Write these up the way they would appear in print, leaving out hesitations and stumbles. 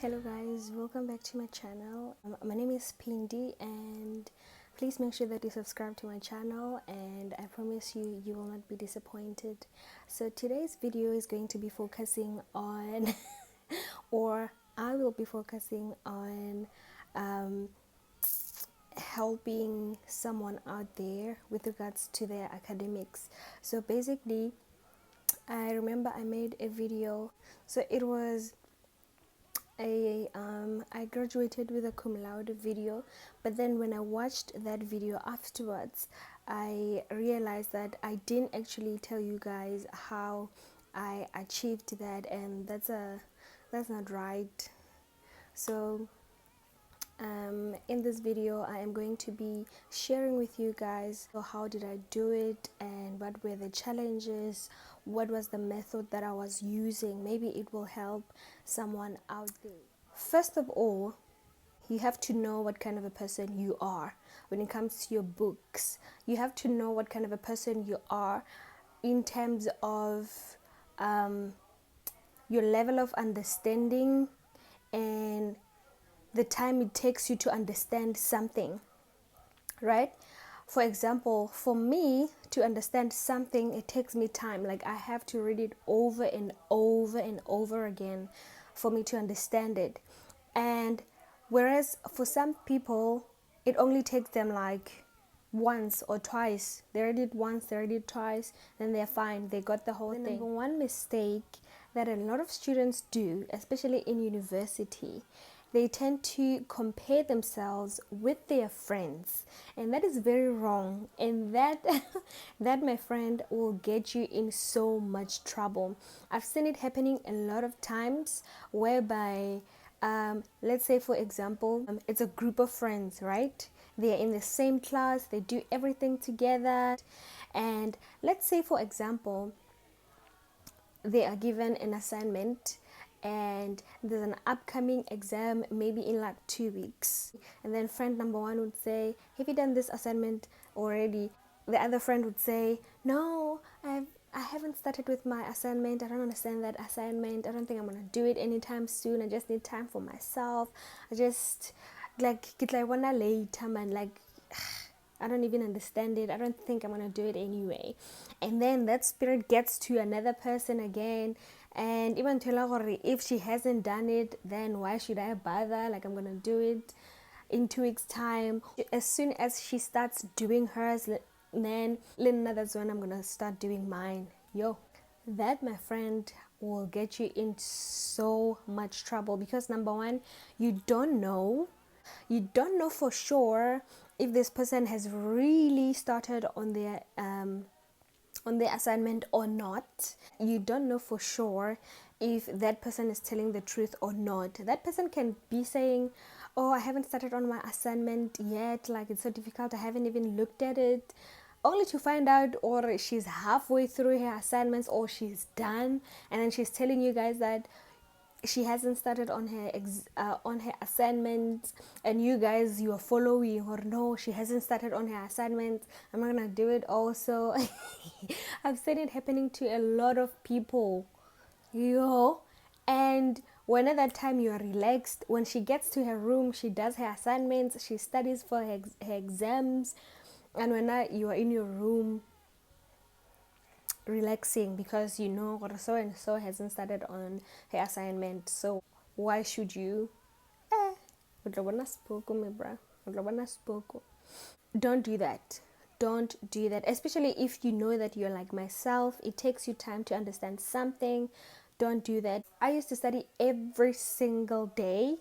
Hello guys, welcome back to my channel. My name is Pindi and please make sure that you subscribe to my channel, and I promise you will not be disappointed. So today's video is going to be focusing on or I will be focusing on helping someone out there with regards to their academics. So basically, I remember I made a video. So it was I graduated with a cum laude video, but then when I watched that video afterwards, I realized that I didn't actually tell you guys how I achieved that, and that's not right. So in this video I am going to be sharing with you guys how did I do it and what were the challenges, what was the method that I was using. Maybe it will help someone out there. First of all, you have to know what kind of a person you are. When it comes to your books, you have to know what kind of a person you are in terms of your level of understanding and the time it takes you to understand something, right? For example, for me to understand something, it takes me time. Like I have to read it over and over and over again for me to understand it. And whereas for some people, it only takes them like once or twice. They read it once, they read it twice, then they're fine. They got the whole thing. Number one mistake that a lot of students do, especially in university, they tend to compare themselves with their friends, and that is very wrong, and that that, my friend, will get you in so much trouble. I've seen it happening a lot of times whereby let's say for example, it's a group of friends, right? They're in the same class, they do everything together, and let's say for example they are given an assignment and there's an upcoming exam maybe in like 2 weeks, and then friend number one would say, have you done this assignment already? The other friend would say, no, I haven't started with my assignment. I don't understand that assignment. I don't think I'm gonna do it anytime soon. I just need time for myself. I just get like one later, man. Like I don't even understand it. I don't think I'm gonna do it anyway. And then that spirit gets to another person again, and even tell her if she hasn't done it, then why should I bother? Like I'm gonna do it in 2 weeks' time. As soon as she starts doing hers, then that's when I'm gonna start doing mine. Yo, that, my friend, will get you in so much trouble because number one, you don't know for sure if this person has really started on their assignment or not. You don't know for sure if that person is telling the truth or not. That person can be saying, oh, I haven't started on my assignment yet, like it's so difficult, I haven't even looked at it, only to find out or she's halfway through her assignments or she's done, and then she's telling you guys that she hasn't started on her assignment, and you guys, you are following, or no, she hasn't started on her assignment, I'm not gonna do it also. I've seen it happening to a lot of people, yo. And when at that time you are relaxed, when she gets to her room, she does her assignments, she studies for her exams, and when you are in your room relaxing because you know what so and so hasn't started on her assignment, so why should you? Don't do that. Don't do that, especially if you know that you're like myself, it takes you time to understand something. Don't do that. I used to study every single day,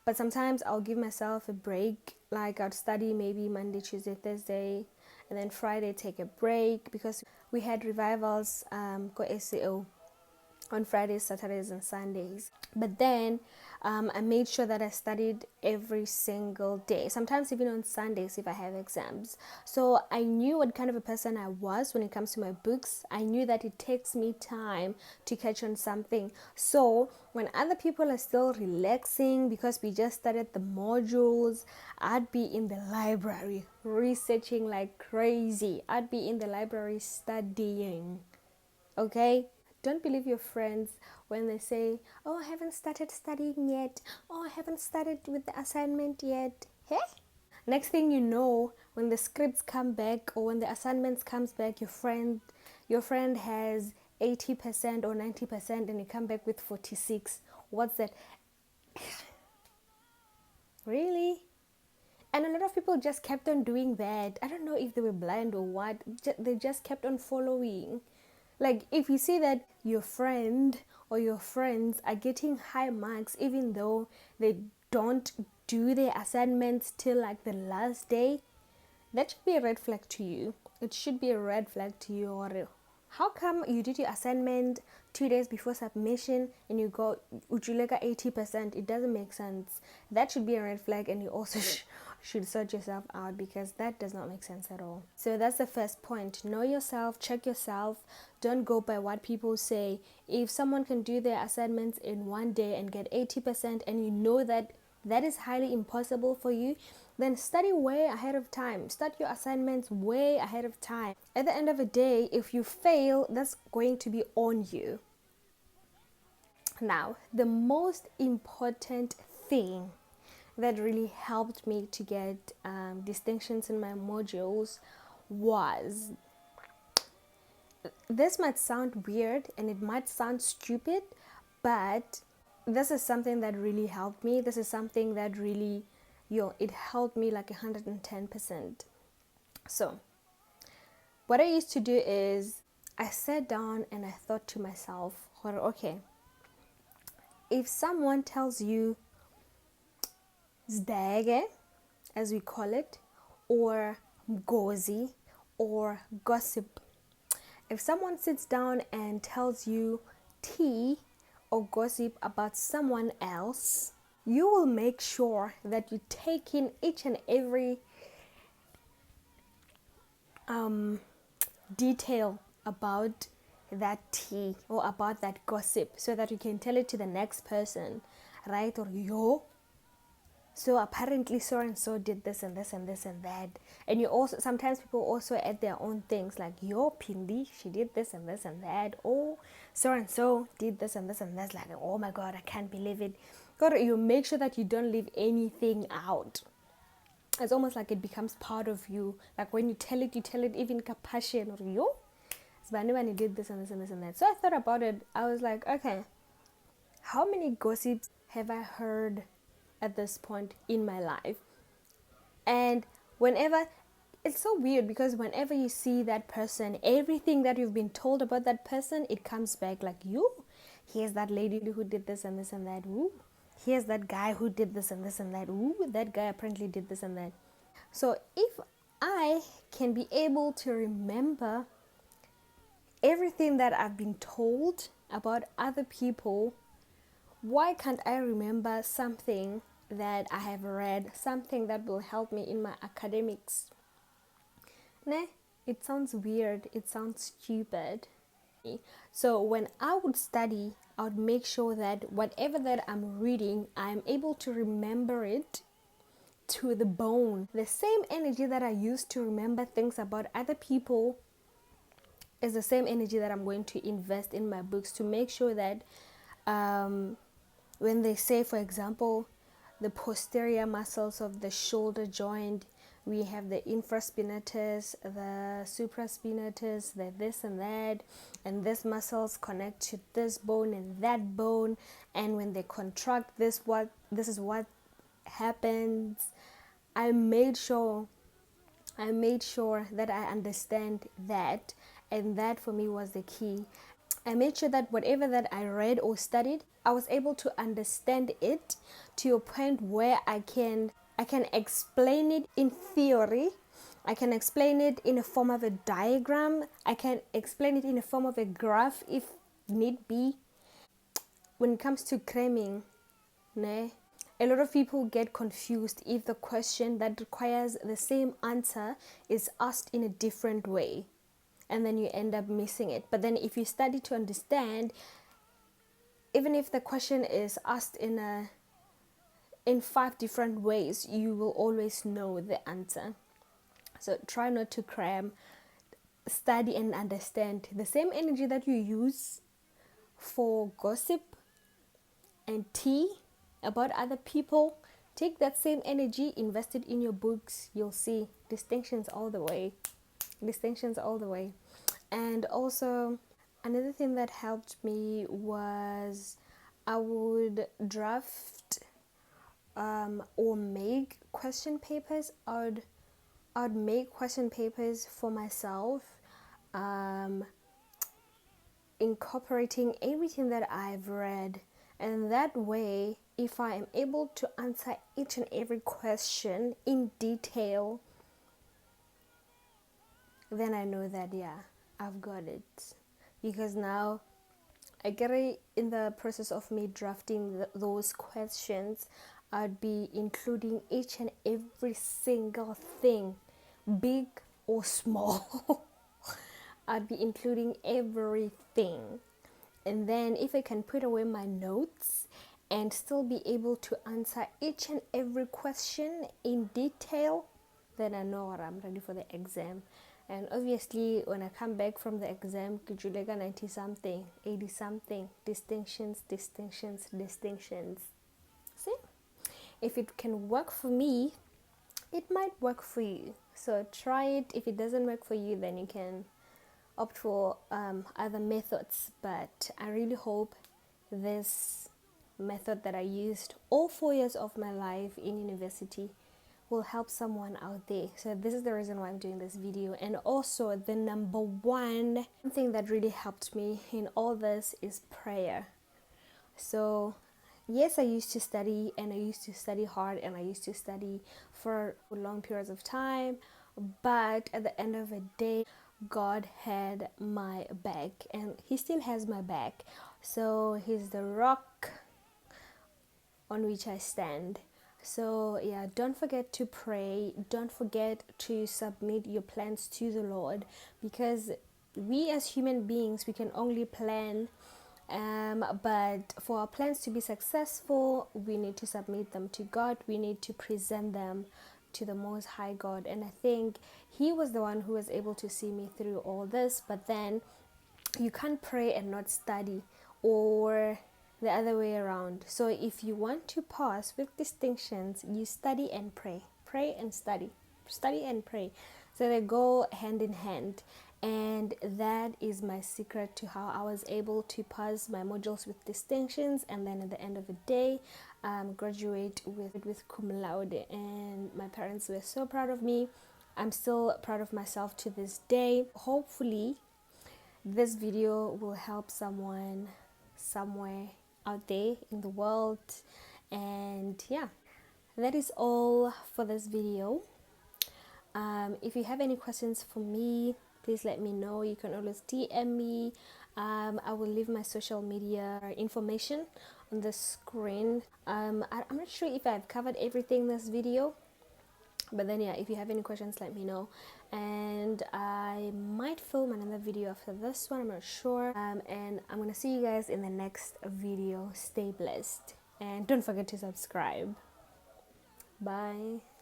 but sometimes I'll give myself a break. Like I'll study maybe Monday, Tuesday, Thursday, and then Friday take a break because we had revivals go SEO on Fridays, Saturdays, and Sundays. But then I made sure that I studied every single day, sometimes even on Sundays if I have exams. So I knew what kind of a person I was when it comes to my books. I knew that it takes me time to catch on something. So when other people are still relaxing because we just started the modules, I'd be in the library researching like crazy. I'd be in the library studying. Okay, Don't believe your friends when they say, oh, I haven't started studying yet. Oh, I haven't started with the assignment yet. Hey? Next thing you know, when the scripts come back or when the assignments comes back, your friend has 80% or 90% and you come back with 46. What's that? Really? And a lot of people just kept on doing that. I don't know if they were blind or what. They just kept on following. Like, if you see that your friend or your friends are getting high marks even though they don't do their assignments till like the last day, that should be a red flag to you. It should be a red flag to you. Or how come you did your assignment 2 days before submission and you got ujuleka 80%? It doesn't make sense. That should be a red flag, and you also should sort yourself out, because that does not make sense at all. So that's the first point. Know yourself, check yourself. Don't go by what people say. If someone can do their assignments in 1 day and get 80%, and you know that that is highly impossible for you, then study way ahead of time. Start your assignments way ahead of time. At the end of the day, if you fail, that's going to be on you. Now, the most important thing that really helped me to get distinctions in my modules was, this might sound weird and it might sound stupid, but this is something that really helped me. This is something that really, it helped me like 110%. So what I used to do is, I sat down and I thought to myself, okay, if someone tells you zdege, as we call it, or mgozi, or gossip, if someone sits down and tells you tea or gossip about someone else, you will make sure that you take in each and every detail about that tea or about that gossip, so that you can tell it to the next person, right? Or so apparently so and so did this and this and this and that. And you also, sometimes people also add their own things, like Pindi, she did this and this and that. Oh, so and so did this and this and that's, like, oh my god, I can't believe it. God, you make sure that you don't leave anything out. It's almost like it becomes part of you. Like when you tell it even kapassion, or Zbanibani did this and this and this and that. So I thought about it. I was like, okay, how many gossips have I heard at this point in my life? And whenever, it's so weird, because whenever you see that person, everything that you've been told about that person, it comes back like, here's that lady who did this and this and that. Ooh, here's that guy who did this and this and that. Ooh, that guy apparently did this and that. So if I can be able to remember everything that I've been told about other people, why can't I remember something that I have read, something that will help me in my academics? It sounds weird, it sounds stupid. So when I would study, I would make sure that whatever that I'm reading, I'm able to remember it to the bone. The same energy that I use to remember things about other people is the same energy that I'm going to invest in my books, to make sure that when they say, for example, the posterior muscles of the shoulder joint, we have the infraspinatus, the supraspinatus, the this and that, and these muscles connect to this bone and that bone, and when they contract, this is what happens. I made sure that I understand that, and that for me was the key. I made sure that whatever that I read or studied, I was able to understand it to a point where I can explain it in theory. I can explain it in a form of a diagram. I can explain it in a form of a graph if need be. When it comes to cramming, a lot of people get confused if the question that requires the same answer is asked in a different way, and then you end up missing it. But then if you study to understand, even if the question is asked in 5 different ways, you will always know the answer. So try not to cram. Study and understand. The same energy that you use for gossip and tea about other people, take that same energy, invest it in your books. You'll see distinctions all the way. Distinctions all the way. And also, another thing that helped me was I would draft or make question papers. I'd make question papers for myself, incorporating everything that I've read, and that way, if I am able to answer each and every question in detail, then I know that I've got it. Because now I get it. In the process of me drafting those questions, I'd be including each and every single thing, big or small. I'd be including everything. And then if I can put away my notes and still be able to answer each and every question in detail, then I know I'm ready for the exam. And obviously, when I come back from the exam, Kujulega 90 something, 80 something, distinctions. See? If it can work for me, it might work for you. So try it. If it doesn't work for you, then you can opt for other methods. But I really hope this method that I used all 4 years of my life in university will help someone out there. So this is the reason why I'm doing this video. And also, the number one thing that really helped me in all this is prayer. So yes, I used to study, and I used to study hard, and I used to study for long periods of time, but at the end of the day, God had my back, and he still has my back. So he's the rock on which I stand. So yeah, don't forget to pray. Don't forget to submit your plans to the Lord, because we as human beings, we can only plan, but for our plans to be successful, we need to submit them to God. We need to present them to the Most High God. And I think he was the one who was able to see me through all this. But then you can't pray and not study, or the other way around. So if you want to pass with distinctions, you study and pray. Pray and study. Study and pray. So they go hand in hand. And that is my secret to how I was able to pass my modules with distinctions, and then at the end of the day, graduate with cum laude. And my parents were so proud of me. I'm still proud of myself to this day. Hopefully, this video will help someone somewhere out there in the world. And yeah, that is all for this video. If you have any questions for me, please let me know. You can always DM me. I will leave my social media information on the screen. I'm not sure if I've covered everything in this video, but then yeah, if you have any questions, let me know. And I might film another video after this one, I'm not sure. And I'm gonna see you guys in the next video. Stay blessed, and don't forget to subscribe. Bye.